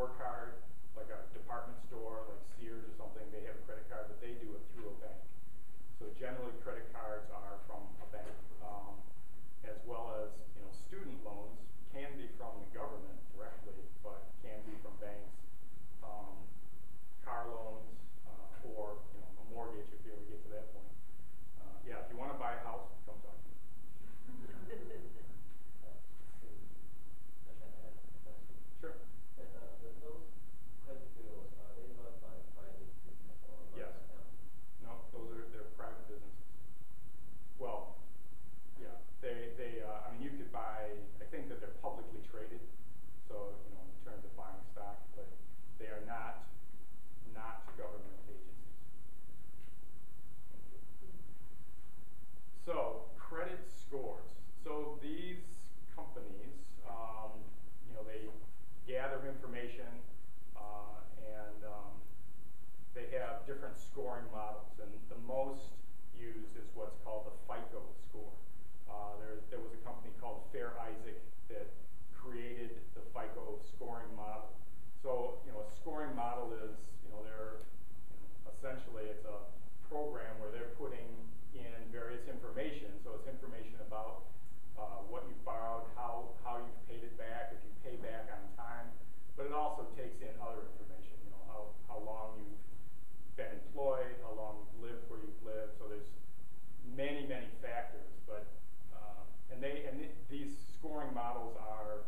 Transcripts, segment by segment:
store card, like a department store, like Sears or something, they have a credit card, but they do it through a bank. So generally, credit cards are from a bank, as well as student loans can be from the government directly, but can be from banks, car loans, or a mortgage if you ever get to that point. Yeah, if you want to buy a house, come talk to me. Sure. Those credit bureaus, are they run by private business or Yes. No, they're private businesses. Well, yeah, I mean, you could buy. I think that they're publicly traded, so in terms of buying stock, but they are not government agencies. So credit scores. So these companies, they gather information, and they have different scoring models, and the most used is what's called the FICO score. There was a company called Fair Isaac that created the FICO scoring model. So a scoring model is they're essentially it's a program where they're putting in various information. So it's information about what you've borrowed, how you've paid it back, if you pay back on time, but it also takes in other information. How long you've been employed, how long you've lived where you've lived. So there's many factors, but these scoring models are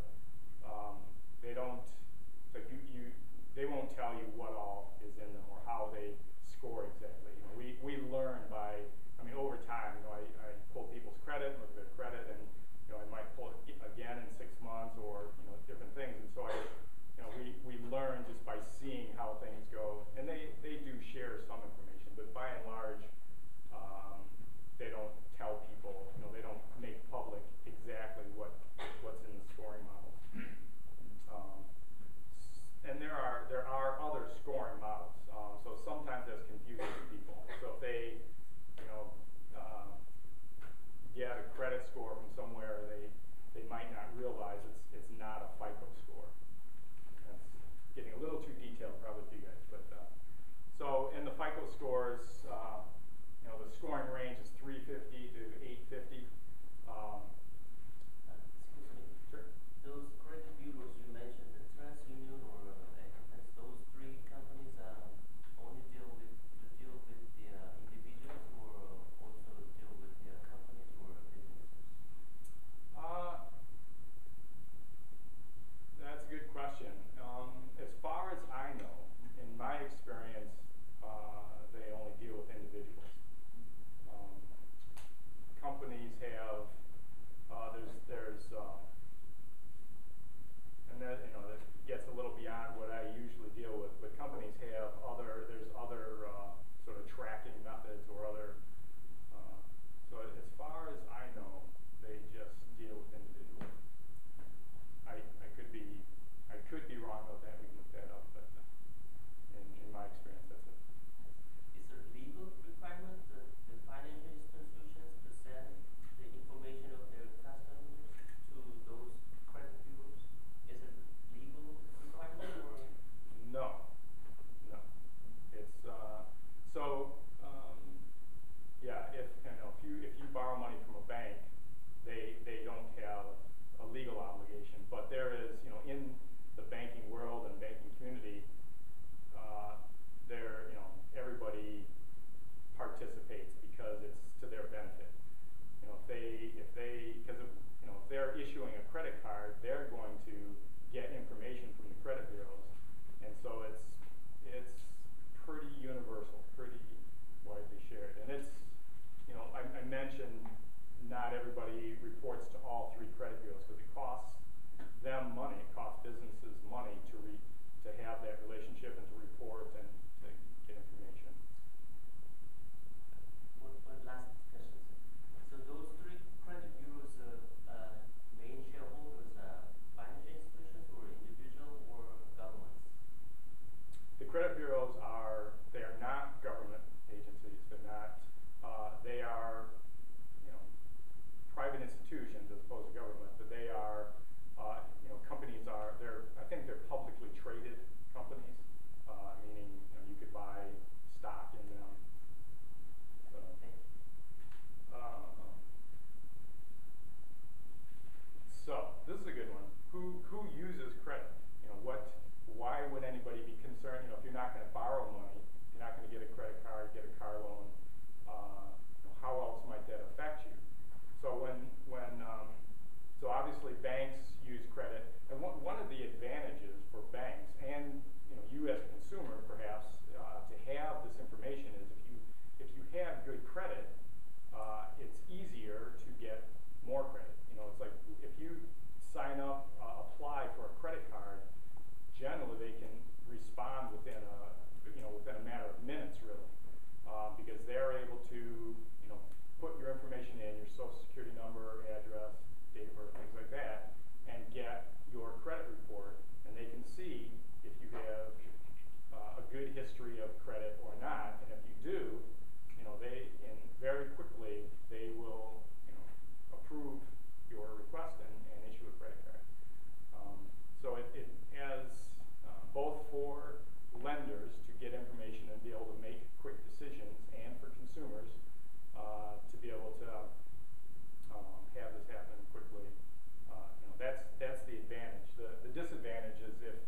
they won't tell you what all is in them or how they score exactly. We learn by, over time. I pull people's credit, look at their credit, and I might pull it again in 6 months or different things. And so we learn just by seeing how things go. And they do share some information, but by and large, they don't tell people. They don't make public exactly what's in the scoring models. And there are other scoring models. So sometimes that's confusing to people. So if they get a credit score from somewhere, they might not realize it's not a FICO score. That's getting a little too detailed probably for you guys, but so in the FICO scores, the scoring range is 350 to 850. Excuse me. Sure. Those credit bureaus you mentioned, the TransUnion or those three companies only deal with the individuals, or also deal with the companies or businesses? That's a good question. As far as I know, in my experience, they only deal with individuals. Companies have there's and that that gets a little beyond what I usually deal with, but companies have other sort of tracking methods or other. So as far as I know, they just deal with individuals. I could be wrong about that. We can look that up, but in my experience, that's it. Is there legal requirement that the financial institutions to send the information of their customers to those credit bureaus? Is it legal requirement or? No. It's yeah. If you borrow money from a bank, they don't have a legal obligation, but there is in the banking world and banking community, everybody participates because it's to their benefit. If they're issuing a credit card, they're going to get information from the credit bureaus, and so it's pretty universal, pretty widely shared. And it's I mentioned not everybody reports to all three credit bureaus because it costs them money. It costs businesses money to have that relationship and to report and to get information. One last question. So those three credit bureaus, main shareholders, financial institutions or individual or governments? The credit bureaus they are not government agencies. They're not. They are private institutions as opposed to government, but they are companies I think they're publicly traded companies, meaning you could buy stock in them. So this is a good one. Who uses credit? Why would anybody be concerned? If you're not going to borrow money, you're not going to get a credit card, get a car loan. How else might that affect you? So so obviously banks use credit, and one of the advantages for banks and you as a consumer perhaps to have this information is if you have good credit, it's easier to get more credit. It's like if you sign up, apply for a credit card, generally they can respond within a matter of minutes, really, because they're able to put your information in, your social security number, address, date of birth, things like that, and get your credit report, and they can see if you have a good history of credit or not, and if you do, very quickly they will approve your request and issue a credit card. So it has both for lenders to get information and be able to make quick decisions, and for consumers to be able to have this happen quickly. That's the advantage. The disadvantage is if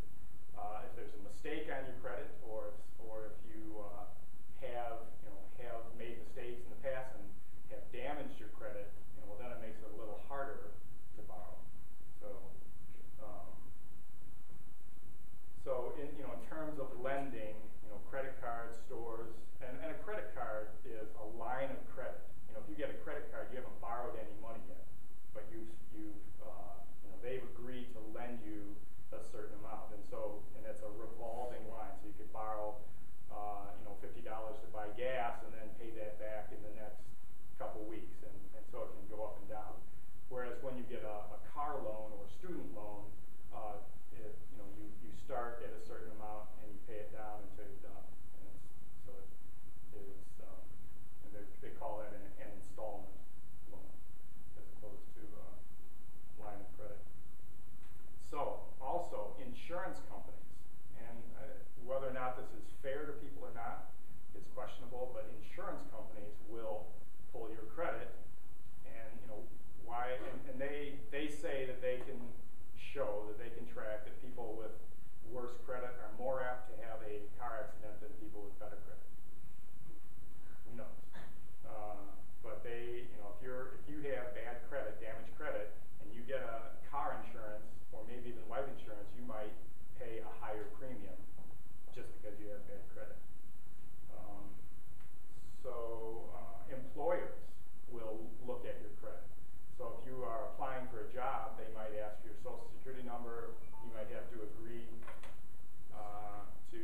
there's a mistake on your credit, or if you have made mistakes in the past and have damaged your credit, then it makes it a little harder to borrow. So in terms of lending, credit cards, stores, and a credit card is a line of credit. If you get a credit card, you haven't borrowed any money yet, but they've agreed to lend you a certain amount, and it's a revolving line. So you could borrow $50 to buy gas and then pay that back in the next couple weeks, and so it can go up and down. Whereas when you get a car loan or student loan, you start at a certain amount and you pay it down until you're done. And they call that an installment loan as opposed to line of credit. So also insurance companies, and whether or not this is fair to people or not is questionable, but insurance companies will pull your credit, and why? And they say that they can show that they can track that people with worse credit are more apt to have a car accident than people with better credit. Who knows? But if you have bad credit, damaged credit, and you get a car insurance or maybe even life insurance, you might pay a higher premium just because you have bad credit. Employers will look at your credit. So if you are applying for a job, they might ask for your social security number. You might have to agree to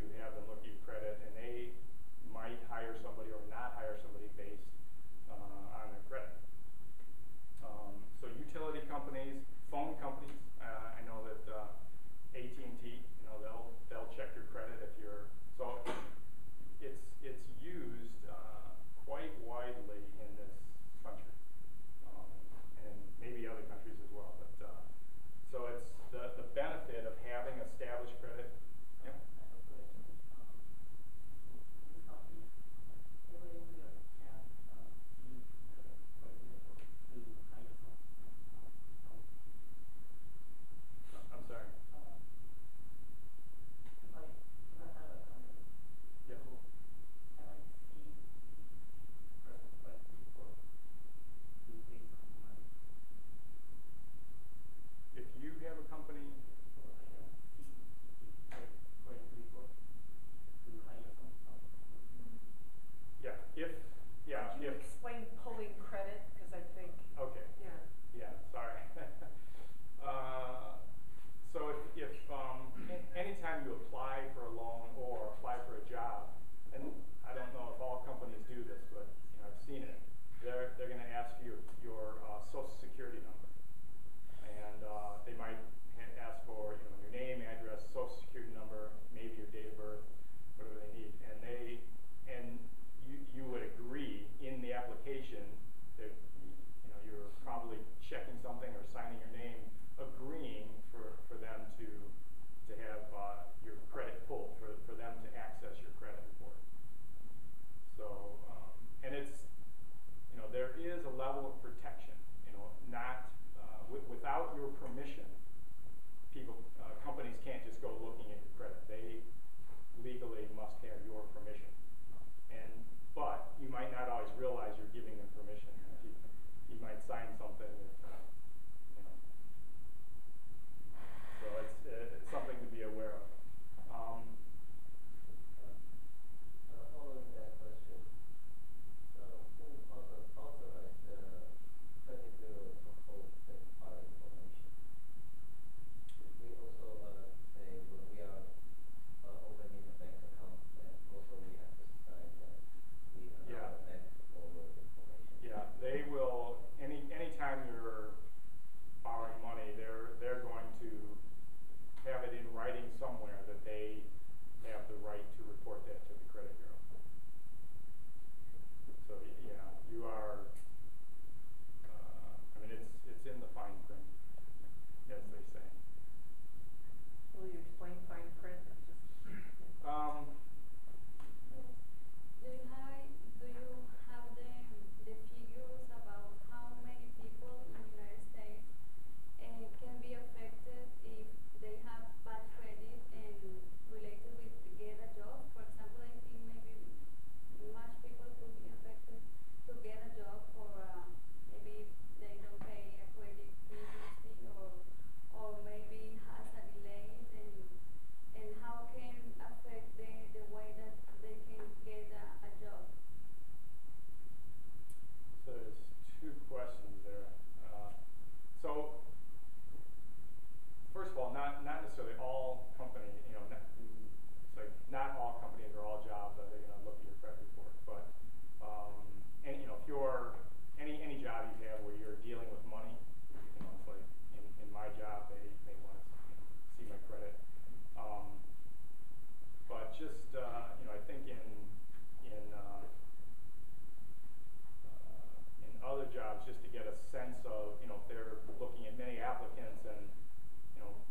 sense of, if they're looking at many applicants and,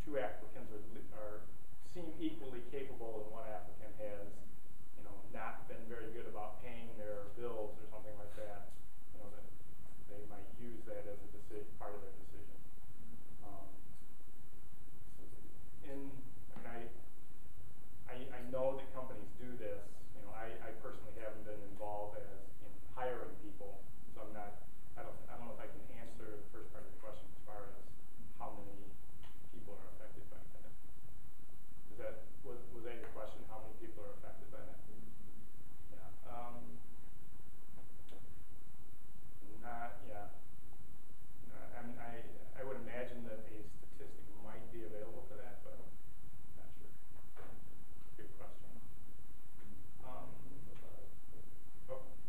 2 applicants seem equally capable and one applicant has, not been very good about paying their bills or something like that, that they might use that as a part of their decision. I know that companies do this. I personally haven't been involved in hiring people, so I don't know if I can answer the first part of the question as far as how many people are affected by that. Was that your question? How many people are affected by that? Yeah. I would imagine that a statistic might be available for that, but I'm not sure. Good question.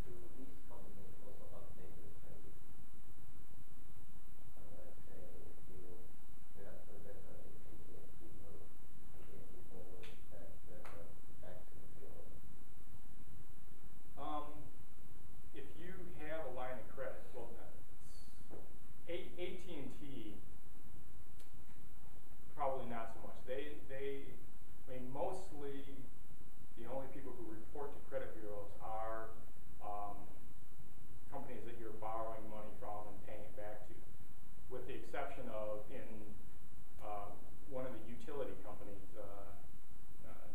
Do these companies also update the credit? Let's say you have project against people back to the bill. If you have a line of credit, well, AT&T, probably not so much. Mostly the only people who report to credit bureaus are companies that you're borrowing money from and paying it back to, with the exception of in one of the utility companies,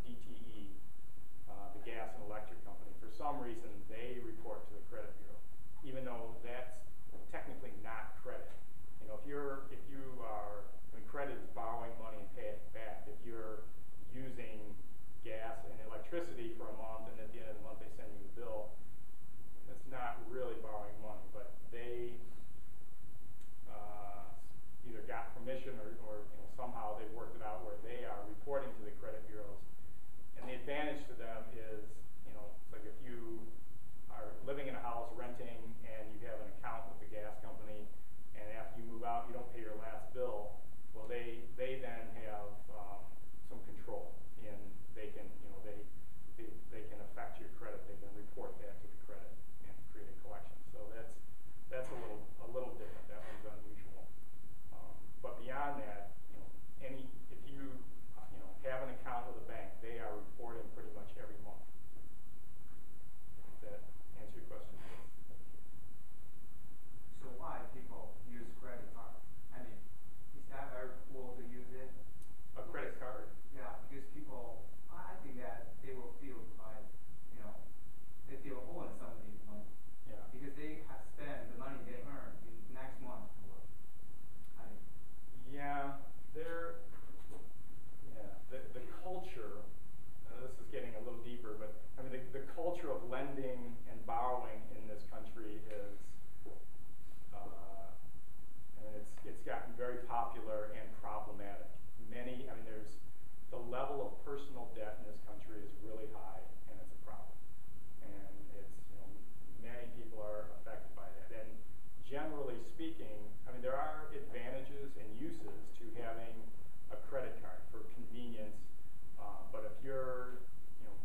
DTE, the gas and electric company. For some reason, they report to the credit bureau, even though that's technically not credit. If you are, when credit is borrowing money and paying it back, if you're using gas and electricity for a month and at the end of the month they send you a bill, that's not really borrowing money, but they either got permission or somehow they worked it out where they are reporting to the credit bureaus. And the advantage to them is, it's like if you are living in a house renting and you have an account with the gas company, and after you move out you don't pay your last bill, well they then have some control, and they can they can affect your credit. They can report that to the credit and create a collection. So that's a little different. That one's unusual. But beyond that, if you have an account with a bank, they are reporting pretty much every month. Does that answer your question? So why people use credit card? I mean, is that very cool to use it? A credit card? Yeah, because people, I think that they will feel like, they feel owing somebody money. Yeah. Because they have spent the money they earn in next month. The culture, this is getting a little deeper, but I mean the culture of lending and borrowing in this country is, it's gotten very popular and problematic. There's the level of personal debt in this country is really high, and it's a problem. And it's, many people are affected by that. And generally speaking, there are advantages and uses to having a credit card for convenience, but if you're,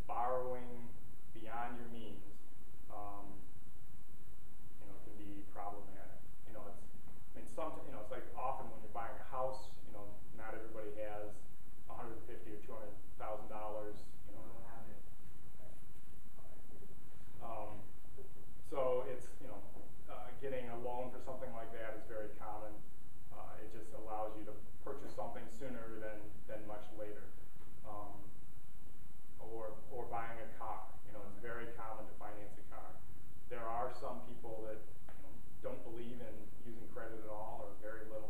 borrowing beyond your means, it can be problematic. It's like often when you're buying a house, not everybody has $150,000 or $200,000. So it's, getting a loan for something like that is very common. It just allows you to purchase something sooner than much later. Or buying a car. It's very common to finance a car. There are some people that don't believe in using credit at all or very little,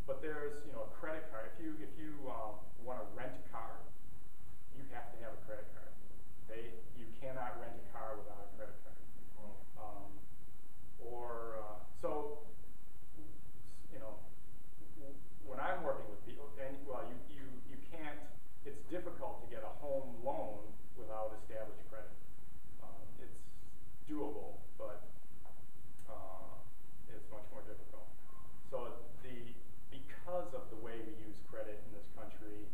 but there's a credit card. If you want to rent a car, you have to have a credit card. You cannot rent a car without a credit card. When I'm working with people, you can't. It's difficult to get a home loan without established credit. It's doable, but it's much more difficult. So because of the way we use credit in this country,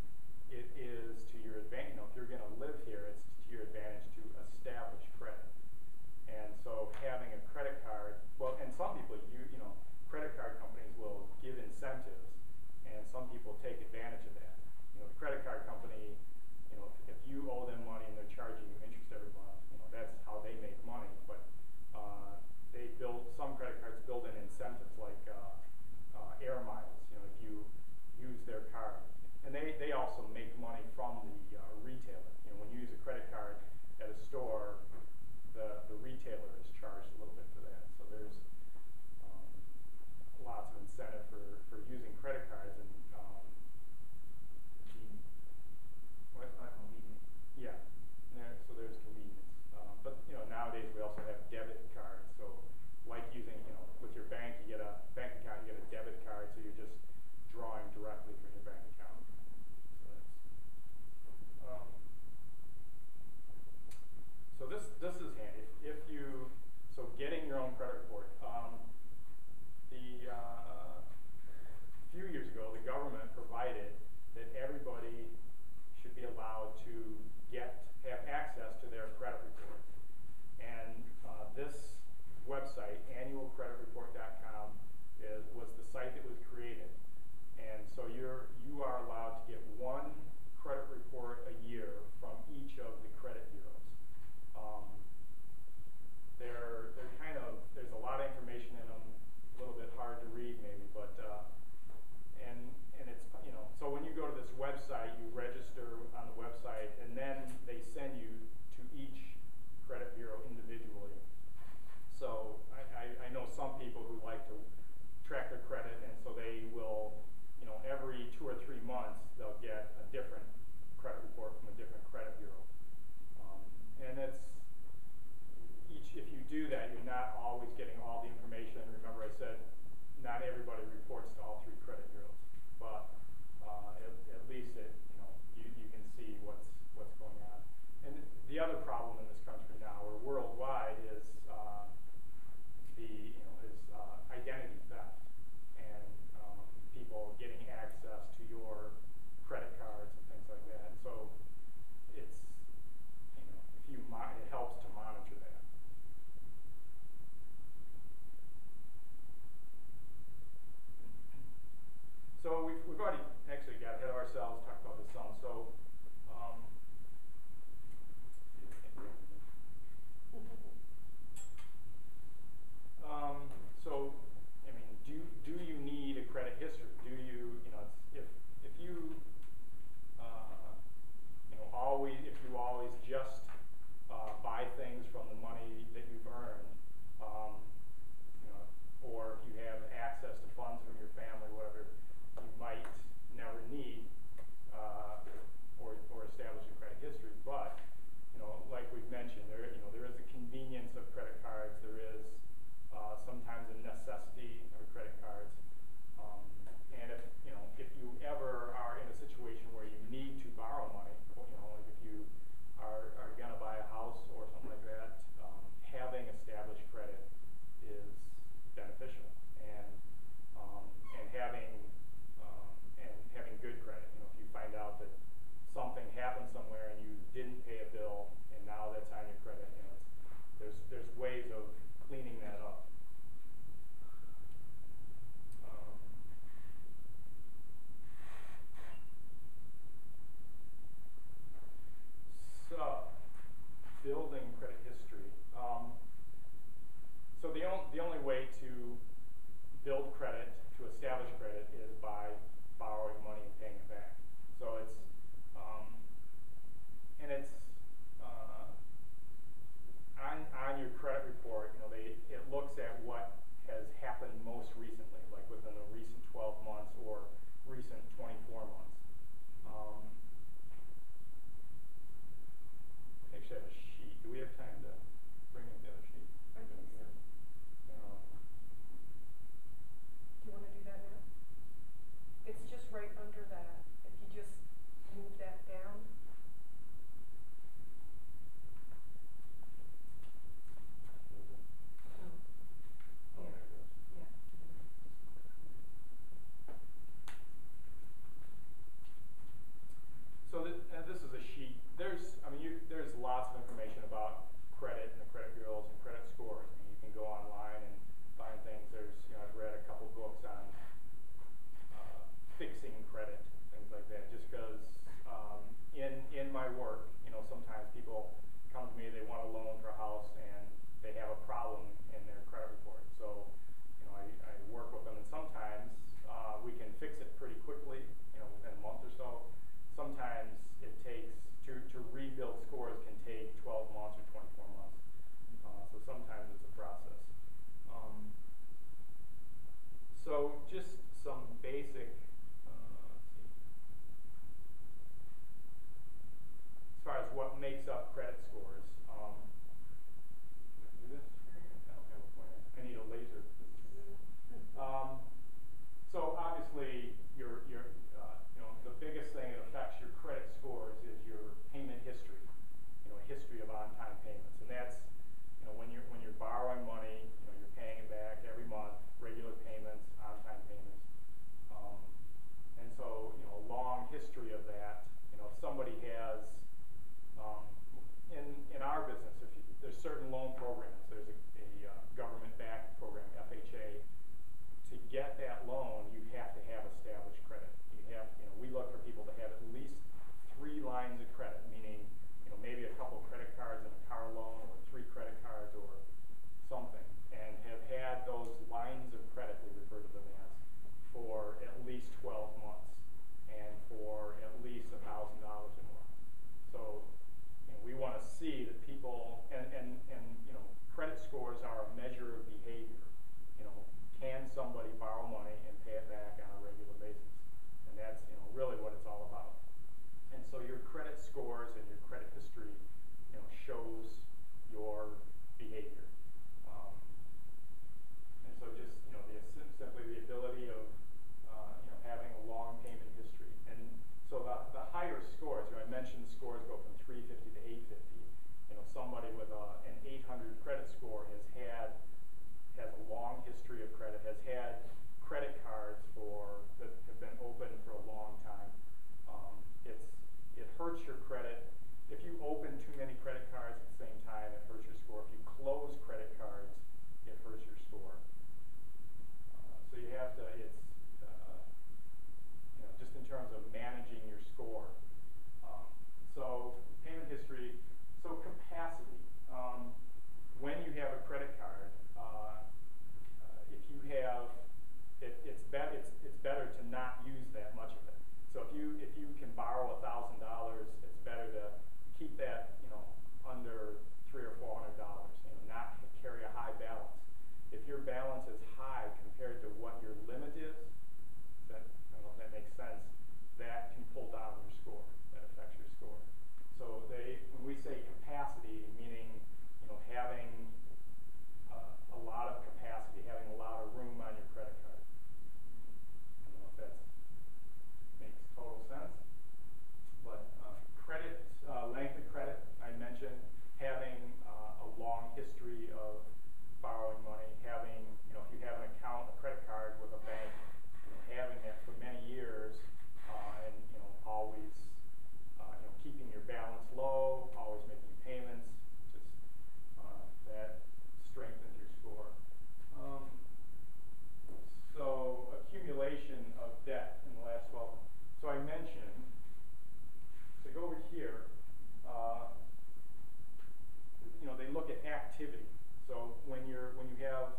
it is to your advantage. If you're going to live here, it's to your advantage to establish credit. And so having a credit card, and provided that everybody should be allowed to have access to their credit report. And this website, annualcreditreport.com, was the site that was created. And so you are allowed to get one credit report a year from each of the credit bureaus. They're kind of, there's a lot of information in them, a little bit hard to read maybe, but and it's, so when you go to this website, you register on the website, and then they send you to each credit bureau individually. So I know some people who like to track their credit, and so they will, every 2 or 3 months, they'll get a different credit report from a different credit bureau. And if you do that, you're not always getting all the information. Remember I said not everybody reports to all 3 credit bureaus, but at least you can see what's going on. And the other problem in this country now, or worldwide, is identity theft, and people getting access to your credit cards and things like that. And so it's it helps to monitor that. So we've already actually got ahead of ourselves, talked about this some. So so I mean, do you need a credit history? Do you if you always just buy things from the money that you've earned, or if you have access to funds from your family, whatever, you might never need or establish a credit history. But like we've mentioned, there is the convenience of credit cards. There is sometimes a necessity of credit cards. And if you ever are in a situation where you need to borrow money, like if you are going to buy a house or something like that, having established credit is beneficial, and having good credit. If you find out that something happened somewhere and you didn't pay a bill, and now that's on your credit, there's ways of cleaning that up. So, building credit history. So the only way to build credit, to establish credit, is by borrowing money and paying it back. So it's on your credit report. It looks at what has happened most recently, like within the recent 12 months or recent 24 months. Actually, I have a sheet. Do we have time to bring in the other sheet? I think so. Do you want to do that now? It's just right under that. If you just move that down. Oh, there it is. Yeah. So this is a sheet. There's lots of information about credit and the credit bureaus and credit scores. I mean, you can go online and find things. I've read a couple books on fixing credit, things like that. Just because in my work, sometimes people come to me, they want a loan for a house, and they have a problem in their credit report. So, I work with them, and sometimes we can fix it pretty quickly, within a month or so. Sometimes it takes, to rebuild scores can take 12 months or 24 months. So sometimes it's a process. So just some basic, as far as what makes up credit scores. Do this? I don't have a pointer. I need a laser. So obviously, the biggest thing that affects your credit scores is your payment history. A history of on-time payments, and that's when you're borrowing money, you're paying it back every month, regular payments, on-time payments, and so scores and your credit history, shows your behavior. And so just, simply the ability of, having a long payment history. And so the higher scores, I mentioned scores go from 350 to 850. Somebody with an 800 credit score has a long history of credit, has had credit cards that have been open for a long time. It hurts your credit. If you open too many credit cards at the same time, it hurts your score. If you close credit cards, it hurts your score. So you have to, just in terms of managing your score. So payment history, so capacity. When you have a credit card, if you have, it's better to not use that much of it. So if you can borrow $1,000, it's better to keep that under $300 or $400. Not carry a high balance. If your balance is high compared to what your limit is, I don't know if that makes sense. That can pull down your score. That affects your score. So when we say capacity, meaning having a lot of capacity, having a lot of room on your credit card. I don't know if that makes total sense. But credit, length of credit, I mentioned having a long history of borrowing money, having, if you have an account, a credit card with a bank, having that for many years, and always, keeping your balance low, always making payments, just that strengthens your score. So accumulation of debt in the last 12 months. So I mentioned, so go over here, they look at activity. So when you have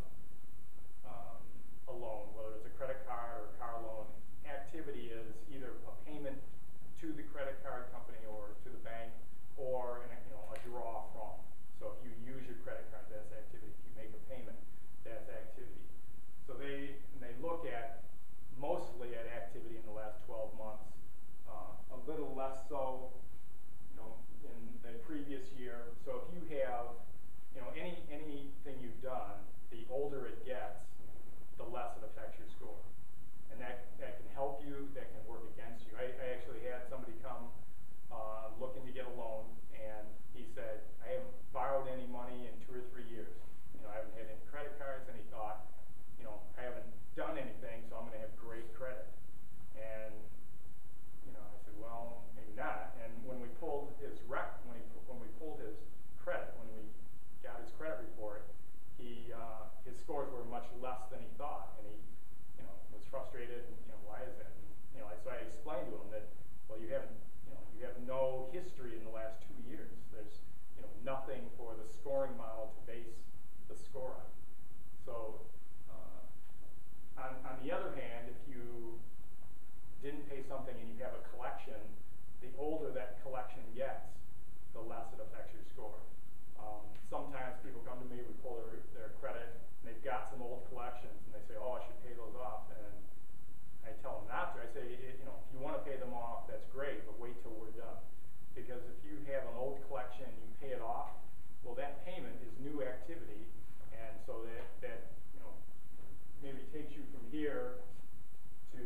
a loan, whether it's a credit card or a car loan, activity is either a payment to the credit card company or to the bank, or a draw from. So if you use your credit card, that's activity. If you make a payment, that's activity. So they look at mostly at activity in the last 12 months, a little less so, in the previous year. So if you have, anything you've done, the older it gets, the less it affects your score. And that can help you, that can work against you. I actually had somebody come looking to get a loan, and he said, I haven't borrowed any money in 2 or 3 years. I haven't had any credit cards, and he thought, I haven't done anything, so I'm going to have great credit. And I said, well, maybe not. And when we pulled his when we pulled his credit, when we got his credit report, his scores were much less than he thought, and he was frustrated. And why is that? And, so I explained to him that, well, you have no history in the last 2 years. There's nothing for the scoring model to base the score on. So on the other hand, if you didn't pay something and you have a collection, the older that collection gets, the less it affects your score. Sometimes people come to me, we pull their credit, and they've got some old collections, and they say, oh, I should pay those off. And I tell them not to. I say, if you want to pay them off, that's great, but wait till we're done. Because if you have an old collection and you pay it off, well, that payment is new activity, and so that maybe takes you from here to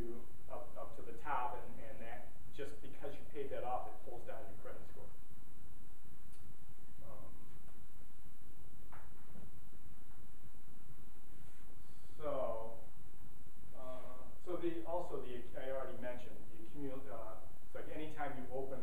up to the top, and that just because you paid that off, it pulls down your credit score. I already mentioned the it's like anytime you open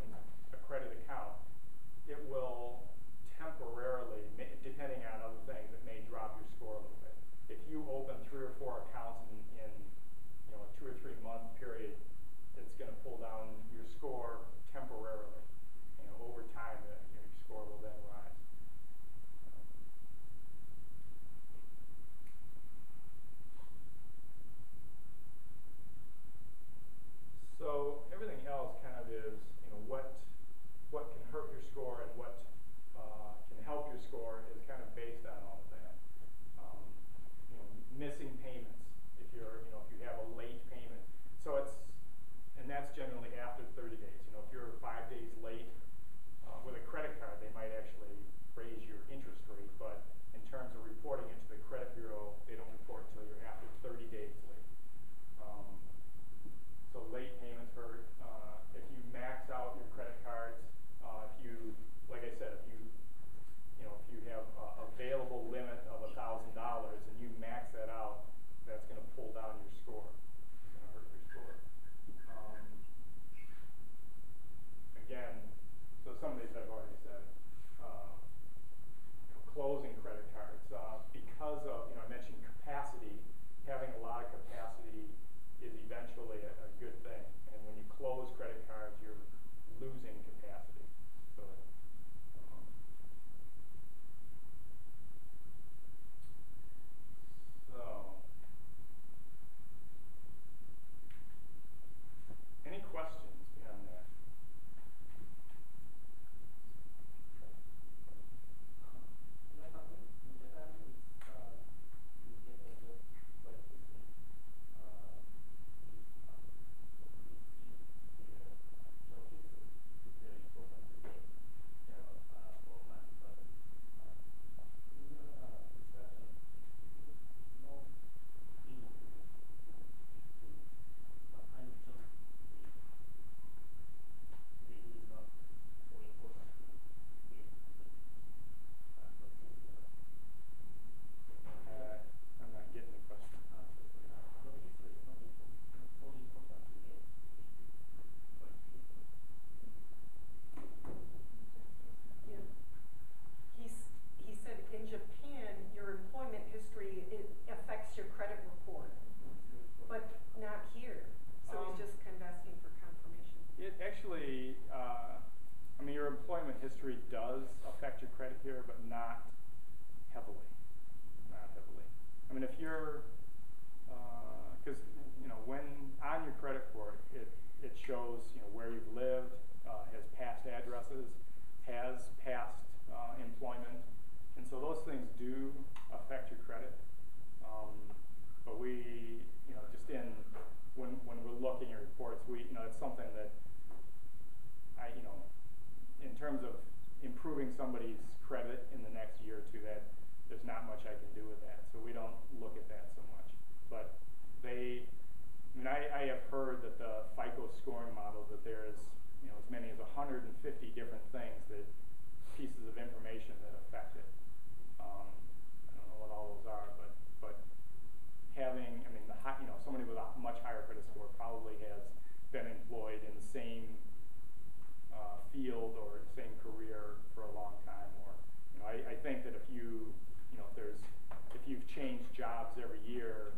I've already said. Closing credit cards, because of, I mentioned capacity, having a lot of capacity is eventually a good thing. And when you close credit cards, you're losing capacity. So, any questions beyond that? I'm not getting the question. Yeah. He said in Japan, your employment history, it affects your credit report, but not here. So he's just kind of asking for confirmation. It actually, your employment history does affect your credit here, but not heavily. Not heavily. If you're, because, when on your credit report, it shows, where you've lived, has past addresses, has past employment, and so those things do affect your credit. But we, just when we're looking at reports, it's something that in terms of improving somebody's credit in the next year or two, that there's not much I can do with that. So we don't look at that so much. But I have heard that the FICO scoring model, that there's, as many as 150 different things, pieces of information that affect it. I don't know what all those are, but having, somebody with a much higher credit score probably has been employed in the same field or same career for a long time, or I think that if you've changed jobs every year,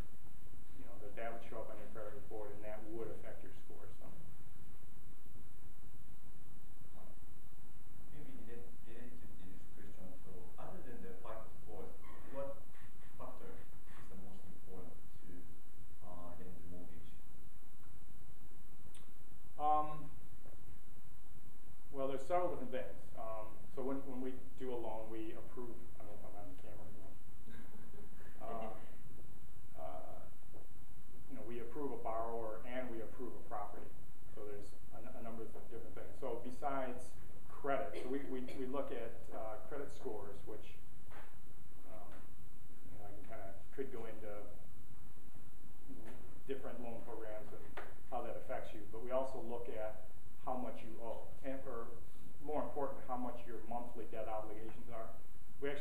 that would show up on your credit report, and that would affect your score some. Maybe related to this question. So, other than the FICO scores, what factor is the most important to lend the mortgage? Well, there's several different things. So when we do a loan, we approve. I don't know if I'm on the camera anymore. We approve a borrower and we approve a property. So there's a number of different things. So besides credit, so we look at credit scores, which I could go into different loan programs and how that affects you. But we also look at how much you owe, or more important, how much your monthly debt obligations are. We're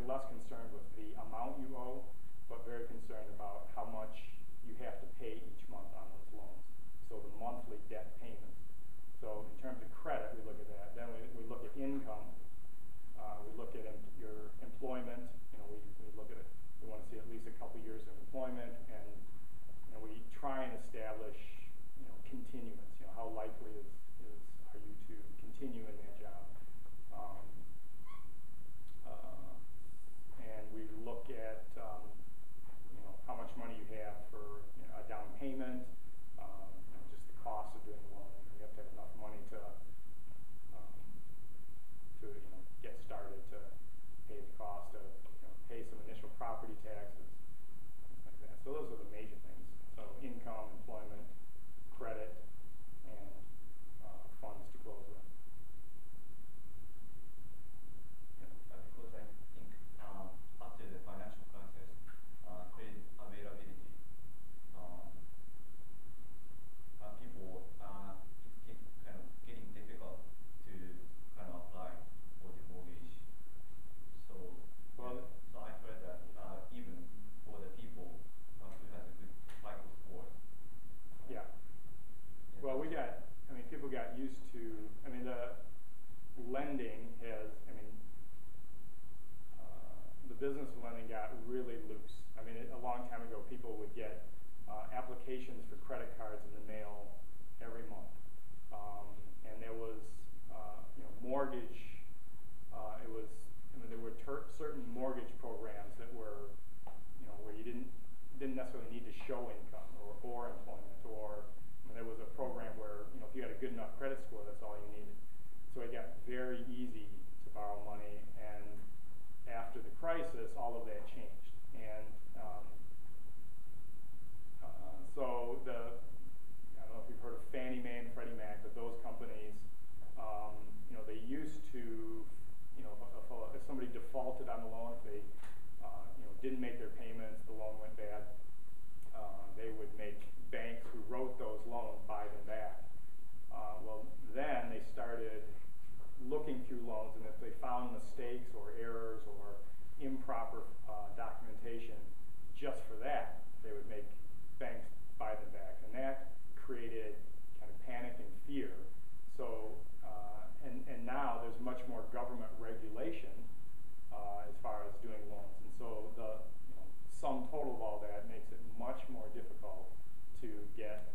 less concerned with the amount you owe, but very concerned about how much you have to pay each month on those loans. So the monthly debt payments. So in terms of credit, we look at that. Then we look at income. We look at your employment. We look at it. We want to see at least a couple years of employment, and we try and establish continuance. How likely are you to continue in that job? And we look at how much money you have for a down payment, just the cost of doing the loan. You have to have enough money to get started, to pay the cost, to pay some initial property taxes, things like that. So those are the major things. So income, employment, credit, and funds to close with. Because I think after the financial crisis, credit availability, people it's kind of getting difficult to kind of apply for the mortgage. So I heard that even for the people who has a good FICO score. Yeah. Well, people got used to. lending has, the business of lending got really loose. A long time ago, people would get applications for credit cards in the mail every month. And there was, mortgage, there were certain mortgage programs that were, where you didn't necessarily need to show income or employment, or there was a program where, if you had a good enough credit score, that's all you needed. So it got very easy to borrow money, and after the crisis, all of that changed. And so I don't know if you've heard of Fannie Mae and Freddie Mac, but those companies, they used to, if somebody defaulted on the loan, if they, didn't make their payments, the loan went bad, they would make banks who wrote those loans buy them back. Well, then they started looking through loans, and if they found mistakes or errors or improper documentation, just for that, they would make banks buy them back. And that created kind of panic and fear. So, and now there's much more government regulation as far as doing loans. And so the sum total of all that makes it much more difficult to get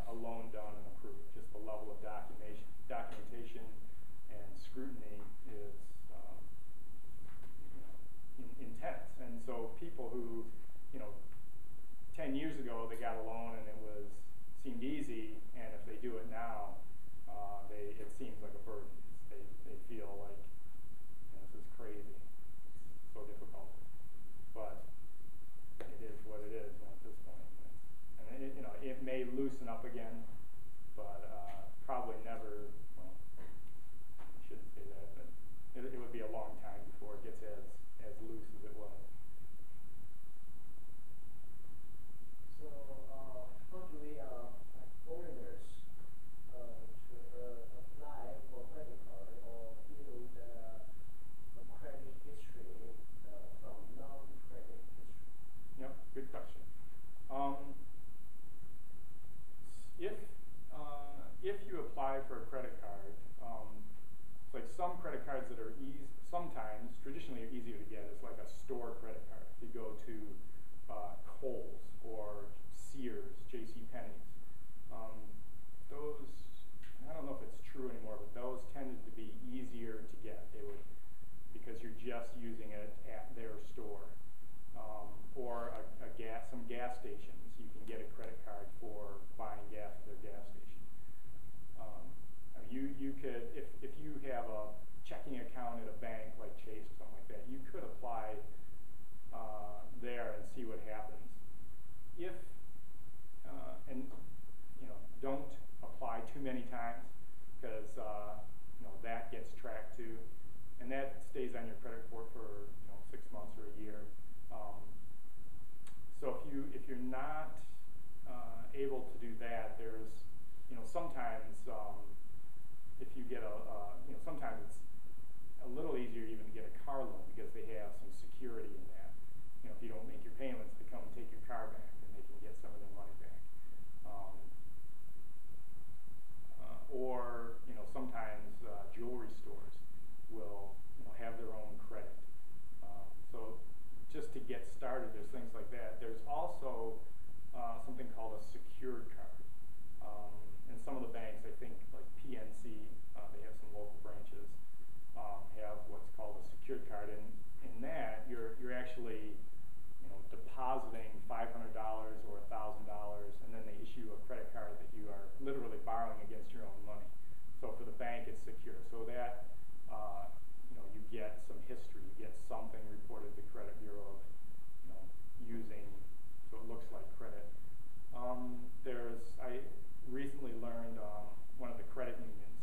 a loan done and approved. Just the level of documentation and scrutiny is intense. And so people who, 10 years ago they got a loan and it seemed easy, and if they do it now, it seems like a burden. They feel like this is crazy, it's so difficult. But it is what it is at this point. And it may loosen up again, but probably never. Well, I shouldn't say that, but it would be a long time before it gets as loose as it was. So how do we foreigners to apply for credit card or build credit history from non-credit history? Yep, good question. If you apply for a credit card, it's like some credit cards that are sometimes traditionally are easier to get. It's like a store credit card. If you go to Kohl's or Sears, JCPenney's, those, I don't know if it's true anymore, but those tended to be easier to get. Because you're just using it at their store. Or some gas stations, you can get a credit card for buying gas at their gas station. You could, if you have a checking account at a bank like Chase or something like that, you could apply there and see what happens. Don't apply too many times, because that gets tracked too, and that stays on your credit report for 6 months or a year. So if you're not able to do that, there's sometimes if you get sometimes it's a little easier even to get a car loan, because they have some security in that. If you don't make your payments, they come and take your car back, and they can get some of their money back. Or sometimes jewelry stores will have their own credit. So just to get started, there's things like that. There's also something called a secured card. And some of the banks, I think, like PNC, they have some local branches, have what's called a secured card. And in that, you're actually depositing $500 or $1,000, and then they issue a credit card that you are literally borrowing against your own money. So for the bank, it's secure. So that you get some history, you get something reported to the credit bureau of using, so it looks like credit. I recently learned one of the credit unions,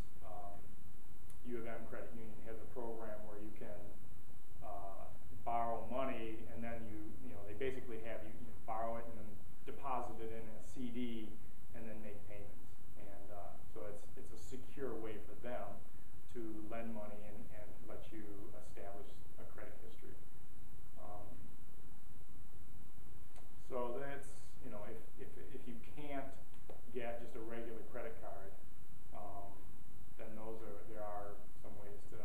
U of M Credit Union, has a program where you can borrow money, and then they basically have you borrow it and then deposit it in a CD and then make payments. And so it's a secure way for them to lend money and let you establish a credit history. So that's, if you can't get just a regular credit card, then there are some ways to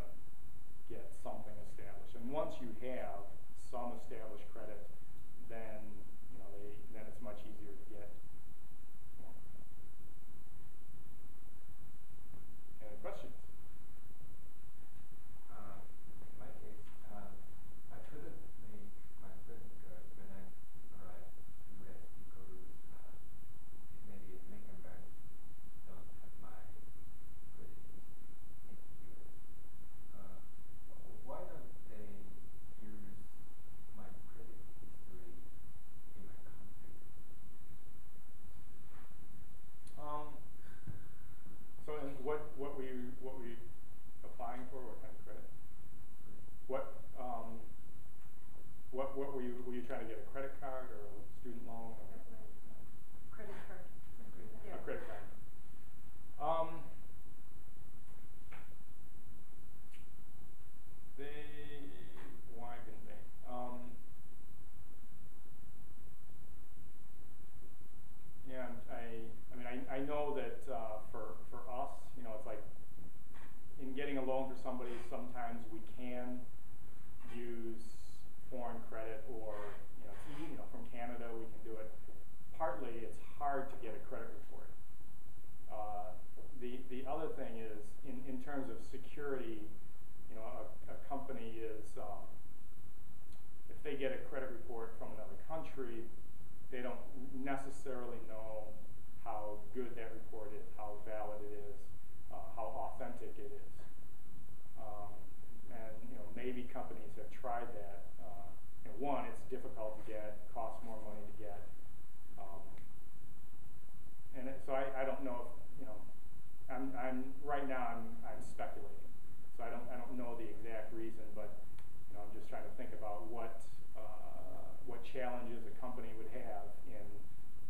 loan for somebody, sometimes we can use foreign credit, or from Canada we can do it. Partly it's hard to get a credit report. The other thing is in terms of security, a company is if they get a credit report from another country, they don't necessarily know how good that report is, how valid it is, how authentic it is. And maybe companies have tried that. One, it's difficult to get, costs more money to get, so I don't know if I'm right now I'm speculating, so I don't know the exact reason, but I'm just trying to think about what challenges a company would have in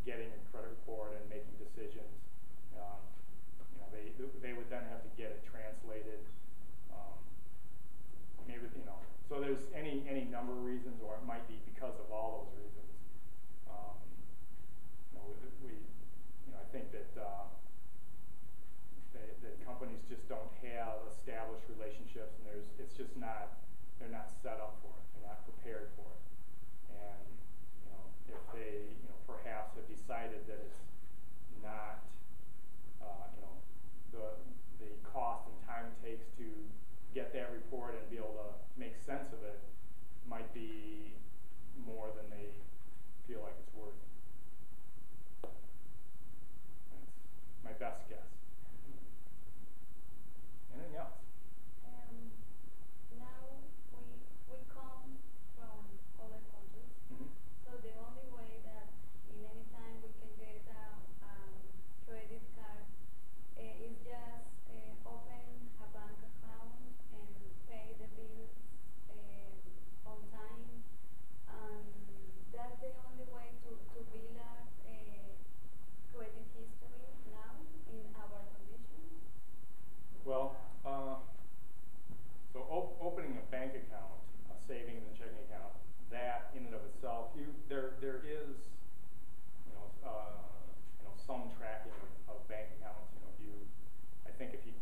getting a credit report and making decisions. They would then have to get it translated. Maybe so there's any number of reasons, or it might be because of all those reasons. I think that that companies just don't have established relationships, and they're not set up for it. They're not prepared for it. And if they perhaps have decided that it's not the cost and time it takes to get that report and be able to make sense of it might be more than they feel like it's worth. That's my best guess. Anything else? Now we come from other countries, so the only way that in any time we can get a credit card is just open a bank account and pay the bills on time, and that's the only way to build up credit history now in our conditions. Well, so opening a bank account, a savings and checking account, that in and of itself, there is some tracking of bank accounts. I think if you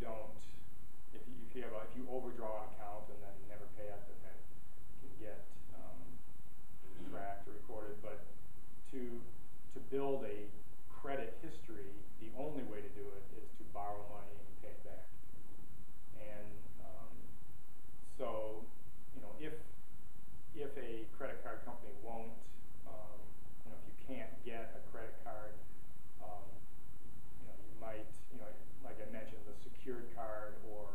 overdraw an account and then never pay it, then that can get tracked or recorded. But to build a credit history, the only way to do it is to borrow money and pay it back. And so if a credit card company won't, if you can't get a credit card, you might, like I mentioned, the secured card, or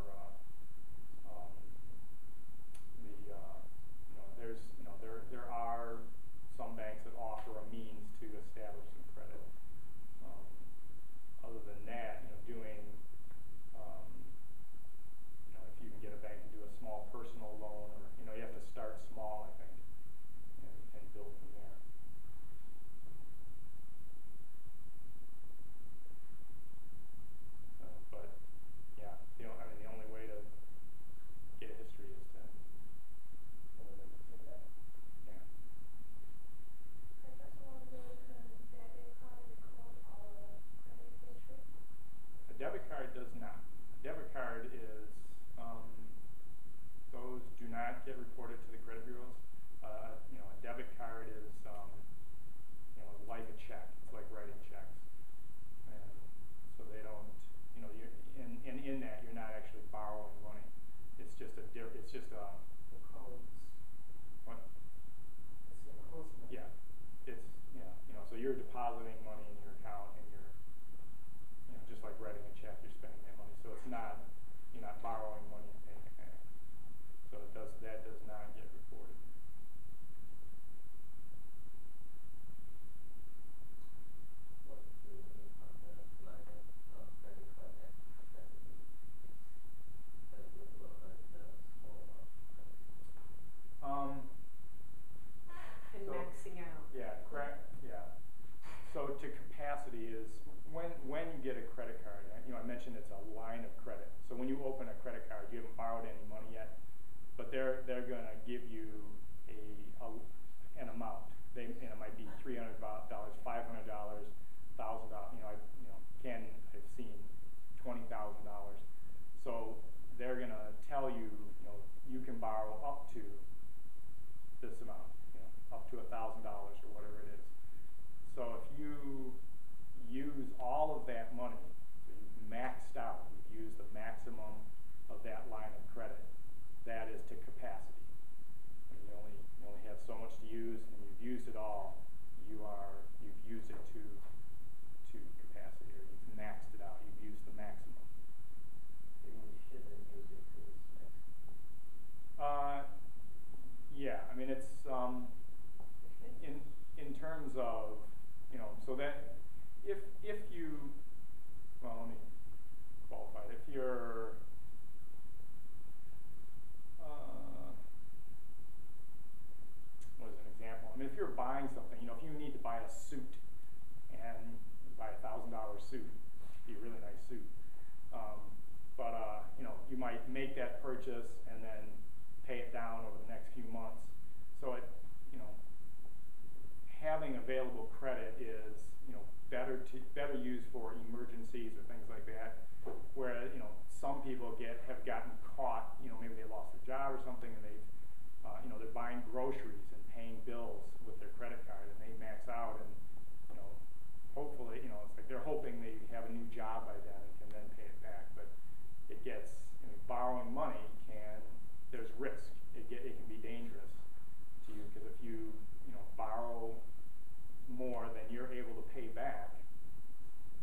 there are some banks that offer a means to establish some credit. Other than that, doing if you can get a bank to do a small personal loan, or you have to start small, I think, and build from there. But yeah, the only way to get a history is to yeah. I just wonder, debit card record our credit history? A debit card does not. A debit card is those do not get reported to the credit bureaus. A debit card is like a check. It's like writing checks, and so they don't. In that you're not actually borrowing money. It's just a. What? It's enhancement. Yeah, so you're depositing money in your account, and you're, just like writing a check, you're spending that money. So you're not borrowing money and paying it back. So that does not get reported. What do you mean on the line of credit card that $1,000 or whatever it is. So if you use all of that money, so you've maxed out, you've used the maximum of that line of credit, that is to capacity. And you only have so much to use, and you've used it all. You've used it to capacity, or you've maxed it out. You've used the maximum. You shouldn't use it to its maximum. Yeah, I mean it's in terms of, so that if you, well, let me qualify it. If you're what is an example? I mean, if you're buying something, if you need to buy a suit and you buy $1,000 suit, it'd be a really nice suit. You might make that purchase and then pay it down over the next few months. So having available credit is, better used for emergencies or things like that, where, some people have gotten caught, maybe they lost their job or something, and they're buying groceries and paying bills with their credit card, and they max out, and, hopefully, it's like they're hoping they have a new job by then and can then pay it back. But it gets, borrowing money there's risk. It can be dangerous to you, because if you, borrow more than you're able to pay back,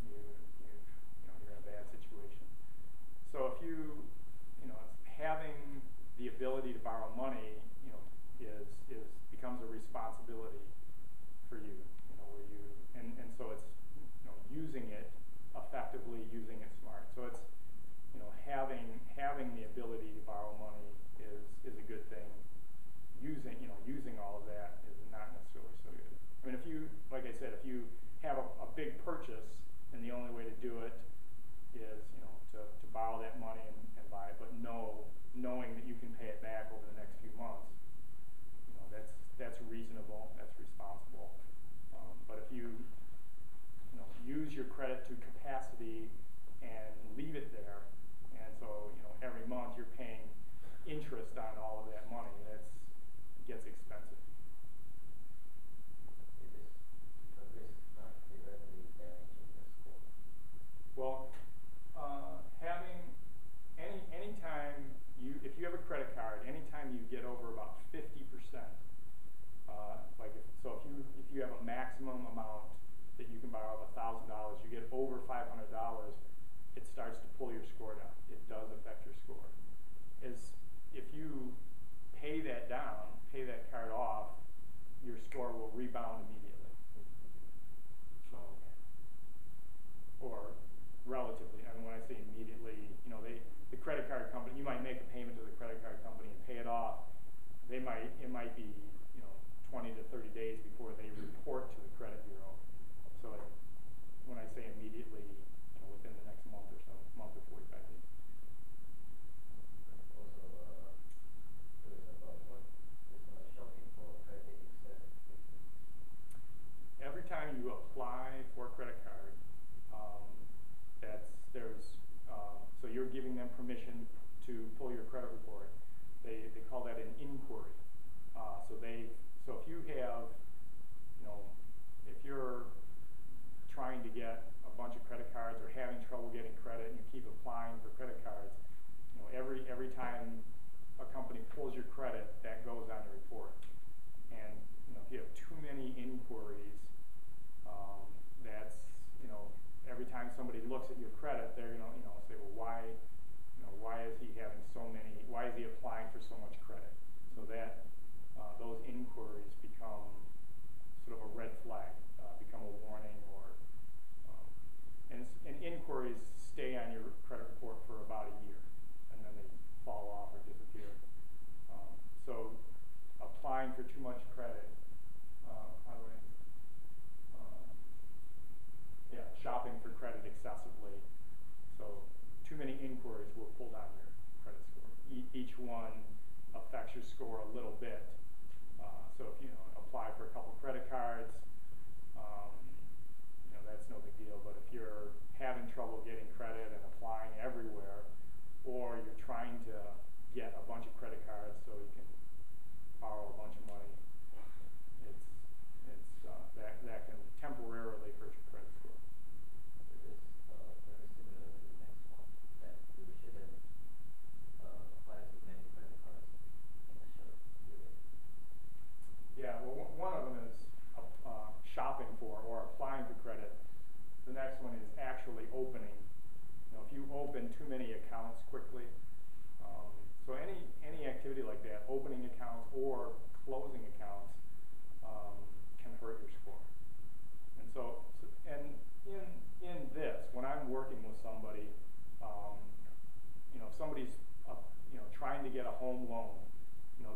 you're in a bad situation. So if having the ability to borrow money, becomes a responsibility for you, where you, and so it's, using it effectively, using it smart. So it's, having the ability to borrow money is a good thing. Using all of that is not necessarily so good. I mean, if you, like I said, if you have a big purchase and the only way to do it is, to borrow that money and buy it, but knowing that you can pay it back over the next few months, that's reasonable, that's responsible. But if you, use your credit to capacity and leave it there, and so, every month you're paying interest on all of that money, it gets expensive. It is a risk not directly damaging the score. Well, having anytime if you have a credit card, anytime you get over about 50%, if you have a maximum amount that you can borrow of $1,000, you get over $500, it starts to pull your score down. It does affect your score. If you pay that down, pay that card off, your score will rebound immediately. Or relatively. I mean, when I say immediately, the credit card company, you might make a payment to the credit card company and pay it off. It might be 20 to 30 days before they report to the credit bureau. So when I say immediately, within the next month or so, month or 45 days. Also, curious about what is shopping for credit excessive. Every time you apply for a credit card, so you're giving them permission to pull your credit report. They call that an inquiry. So if you have, if you're trying to get a bunch of credit cards or having trouble getting credit, and you keep applying for credit cards, every time a company pulls your credit, that goes on the report. And if you have too many inquiries, that's every time somebody looks at your credit, they're gonna say, well, why is he having so many? Why is he applying for so much credit? So that those inquiries become sort of a red flag, become a warning, or and inquiries stay on your credit report for about a year, and then they fall off or disappear. So applying for too much credit, shopping for credit excessively. So too many inquiries will pull down your credit score. Each one affects your score a little bit. So if you apply for a couple credit cards, that's no big deal. But if you're having trouble getting credit and applying everywhere, or you're trying to get a bunch of credit cards so you can borrow a bunch of money, opening accounts or closing accounts can hurt your score. And so, and in this, when I'm working with somebody, somebody's trying to get a home loan,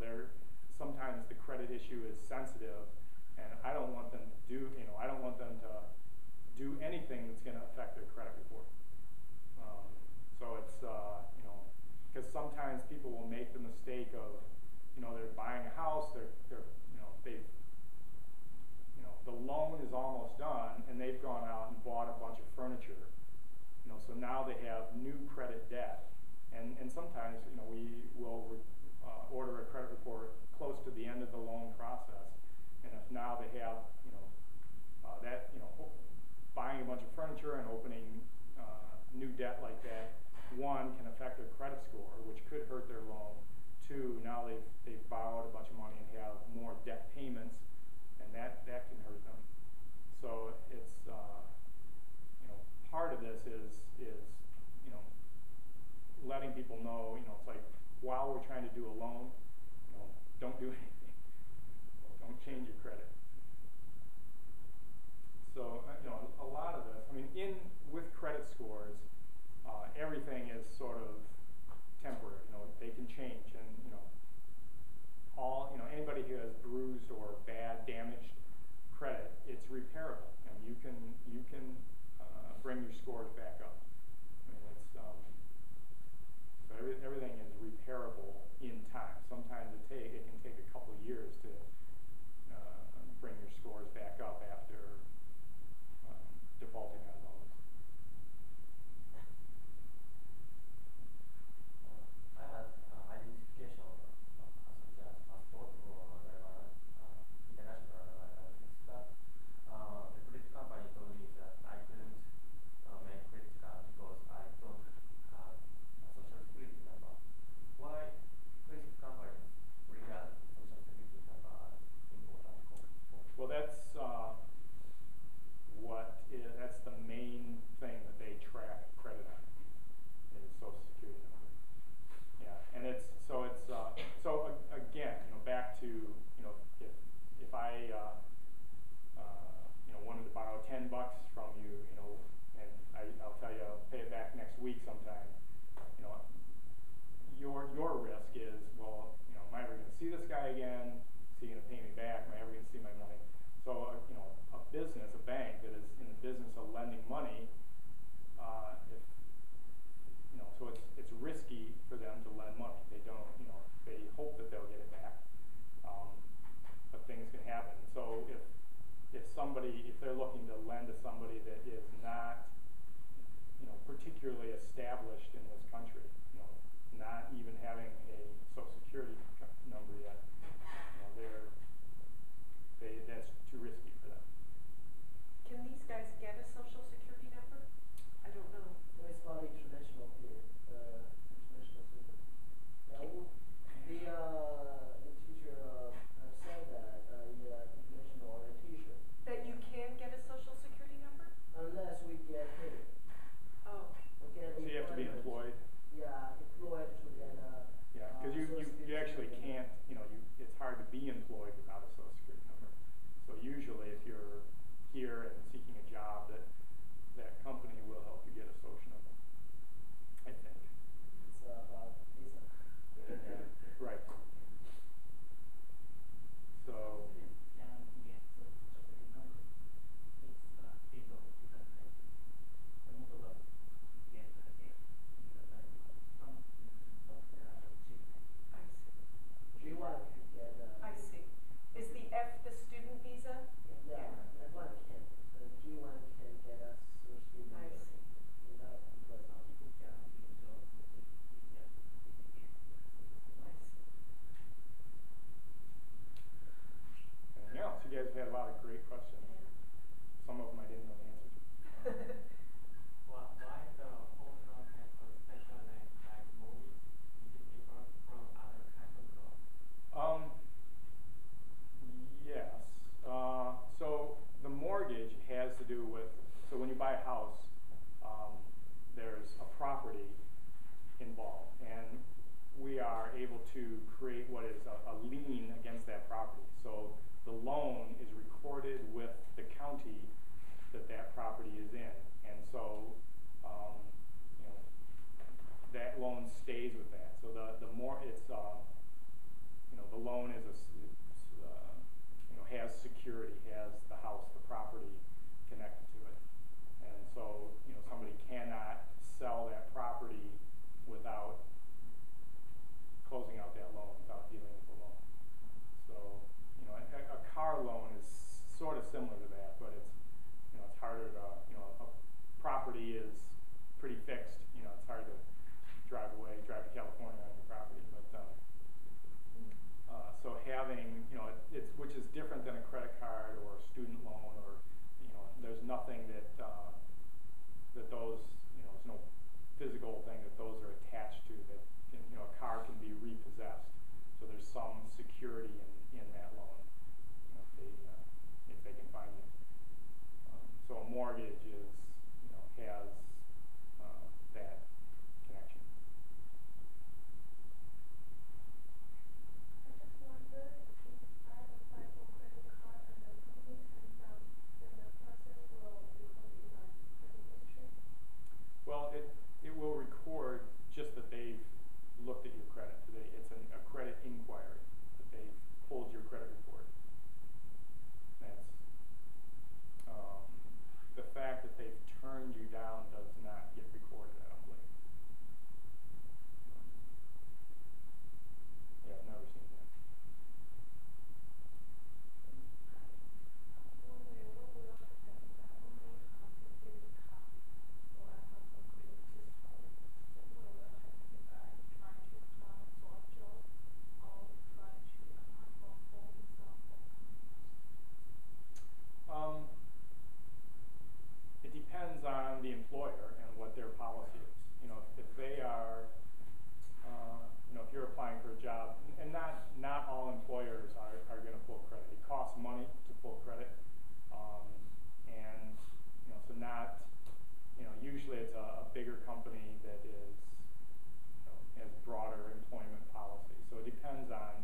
they're sometimes the credit issue is sensitive, and I don't want them to do anything that's going to affect their credit report. So it's because sometimes people will make the mistake of they're buying a house, the loan is almost done, and they've gone out and bought a bunch of furniture. So now they have new credit debt, and sometimes we will order a credit report close to the end of the loan process, and if now they have buying a bunch of furniture and opening new debt like that, one, can affect their credit score, which could hurt their loan. Two, now they've borrowed a bunch of money and have more debt payments, and that can hurt them. So it's part of this is letting people know, it's like while we're trying to do a loan, don't do anything. Don't change your credit. So a lot of this, with credit scores, everything is sort of temporary. They can change, and anybody who has bruised or bad, damaged credit, it's repairable, and you can bring your scores back up. So everything is repairable in time. Sometimes it can take a couple of years to bring your scores back up after defaulting on loans. I had identification such as passport or international things, but the credit company told me that I couldn't make credit card because I don't have a social security number. Why credit companies regard social security number as important? Well, that's the main thing that they track credit on is Social Security number. Yeah, and again, back to if I wanted to borrow $10 from you, and I'll tell you I'll pay it back next week sometime. Your risk is, well, am I ever going to see this guy again? Is he going to pay me back? Am I ever going to see my money? So a business, a bank that is in the business of lending money, so it's risky for them to lend money. They don't, they hope that they'll get it back, but things can happen. So if they're looking to lend to somebody that is not, particularly established in this country, not even having a Social Security number yet, that's too risky for them. Can these guys get a social security number? I don't know. No, it's not international here. International system. The teacher said that in the international orientation. That you can get a social security number? Unless we get paid. Oh. We get So you have to be employed? Yeah, employed to get a. Yeah, because you actually can't, it's hard to be employed without a Social Security number. So usually if you're here and seeking a job, that company will help you get a social number, I think. It's about visa. Yeah, right. So. G1 can get I see. Is the F the student visa? yeah, F1 can. G1 can get a social I number. see. to create what is a lien against that property. So the loan is recorded with the county that property is in, and so you know, that loan stays with that. So the more it's you know, the loan is you know, has security, has the house, the property connected to it, and so you know, somebody cannot sell that property without closing out that loan, without dealing with the loan. So you know, a car loan is sort of similar to that, but it's, you know, it's harder to, you know, a property is pretty fixed. You know, it's hard to drive to California on your property, but so having, you know, it's which is different than a credit card or a student loan, or, you know, there's nothing that that those, you know, there's no physical thing that those are attached to that can, you know, a car can be repossessed. So there's some security in that loan, you know, if they can find it. So a mortgage is, you know, has that connection. I just wonder if I apply for credit card and the company turns out that the process will record in my credit history. Well, it will record just that they've looked at your credit. It's a credit inquiry that they've pulled your credit report. That's the fact that they've turned you down does not get recorded, I don't believe. Yeah, I've never seen that. I'm wondering what will happen if I only get the car, or I have some credit history. So what will happen if I try to apply for a job or try to apply for home stuff or It depends on the employer and what their policy is. You know, if they are, you know, if you're applying for a job, and not all employers are going to pull credit. It costs money to pull credit, and you know, so not, you know, usually it's a bigger company that is, you know, has broader employment policy. So it depends on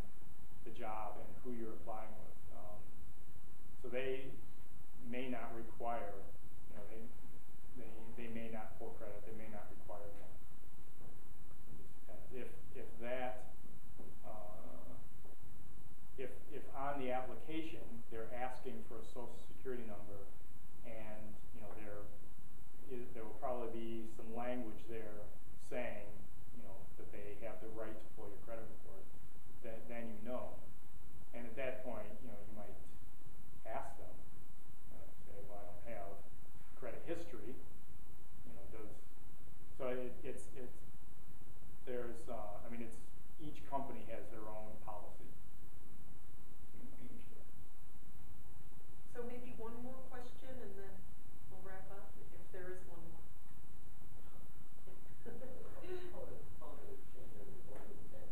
the job and who you're applying with. So they may not require, you know, they may not pull credit, they may not require that. If that, if on the application they're asking for a social security number, and you know there will probably be some language there saying, you know, that they have the right to pull your credit report, then you know, and at that point, you know, you might ask them, say, well, I don't have credit history, you know, so it's there's I mean, it's each company has their own policy. So maybe one more question and then we'll wrap up, if there is one more. How to change the revolving debt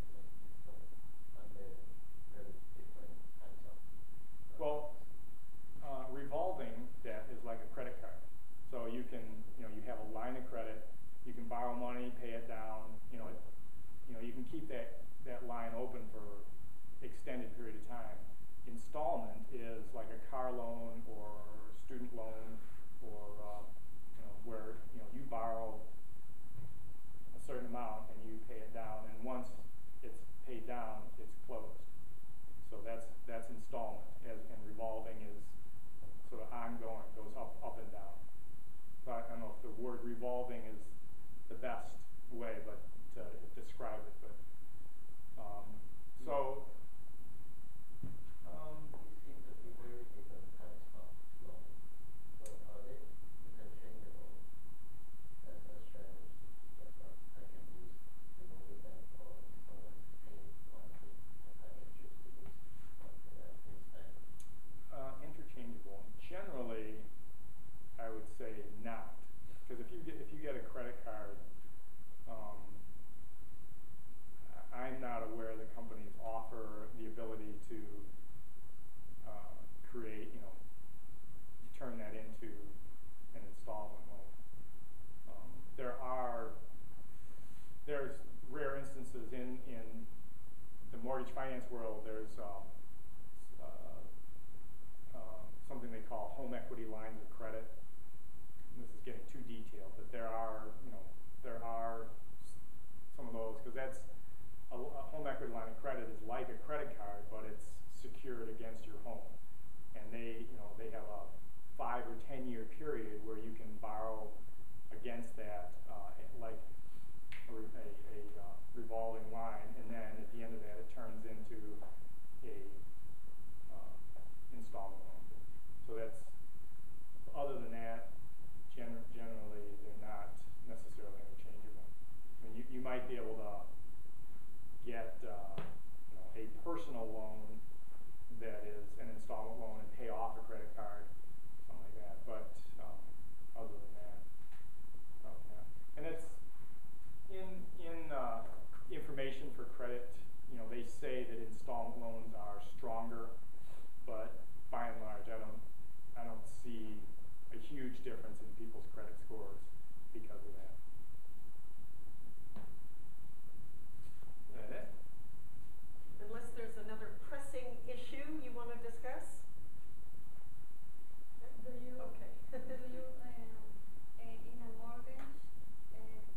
under very different kinds of. Well, revolving debt is like a credit card. So you can, you know, you have a line of credit, you can borrow money, pay it down, you know, you can keep that line open for extended period of time. Installment is like a car loan or student loan, or you know, where, you know, you borrow a certain amount and you pay it down, and once it's paid down, it's closed. So that's installment, and revolving is sort of ongoing, goes up and down. So I don't know if the word revolving is the best way, but to describe it. But so. It seems to be very different kinds of loans. So are they interchangeable as a strategy that I can use revolving debt, or if I want to pay one thing, I can choose to use one thing at this time? Interchangeable. Generally, I would say not, because if you get a credit card, I'm not aware that companies offer the ability to create, you know, turn that into an installment loan. There's rare instances in finance world, there's something they call home equity lines of credit. And this is getting too detailed, but there are some of those, because that's a home equity line of credit is like a credit card, but it's secured against your home. And they have a 5 or 10 year period where you can borrow against that, like a revolving line, and then at the end of that, it turns into a installment loan. So that's, other than that, generally they're not necessarily interchangeable. I mean, you might be able to get a personal loan that is an installment loan and pay off a credit card, something like that. But other than that, and it's in information for credit. They say that installment loans are stronger, but by and large, I don't see a huge difference in people's credit scores because of that. Is that it? Unless there's another pressing issue you want to discuss? Do you, Okay. in a mortgage,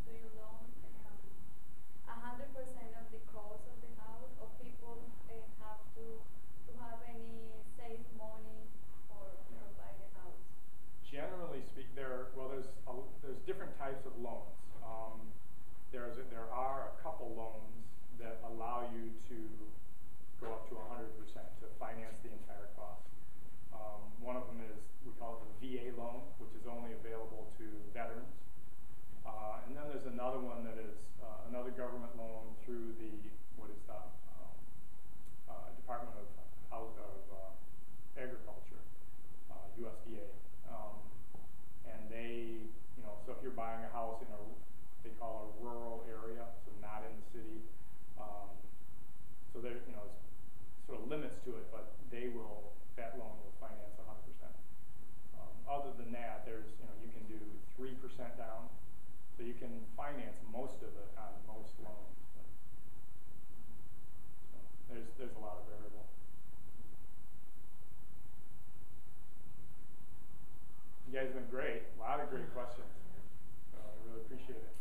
do you loan 100% of the cost of the house, or people have to have any saved money for buy the house? Generally speaking, there's different types of loans. There are a couple loans that allow you to go up to 100% to finance the entire cost. One of them is, we call it the VA loan, which is only available to veterans. And then there's another one that is another government loan through the Department of Agriculture, USDA. And they, so if you're buying a house in they call a rural area, so not in the city, so there, it's sort of limits to it, but that loan will finance 100%. Other than that, there's, you can do 3% down, so you can finance most of it on most loans. So there's a lot of variable. You guys have been great. A lot of great questions. So I really appreciate it.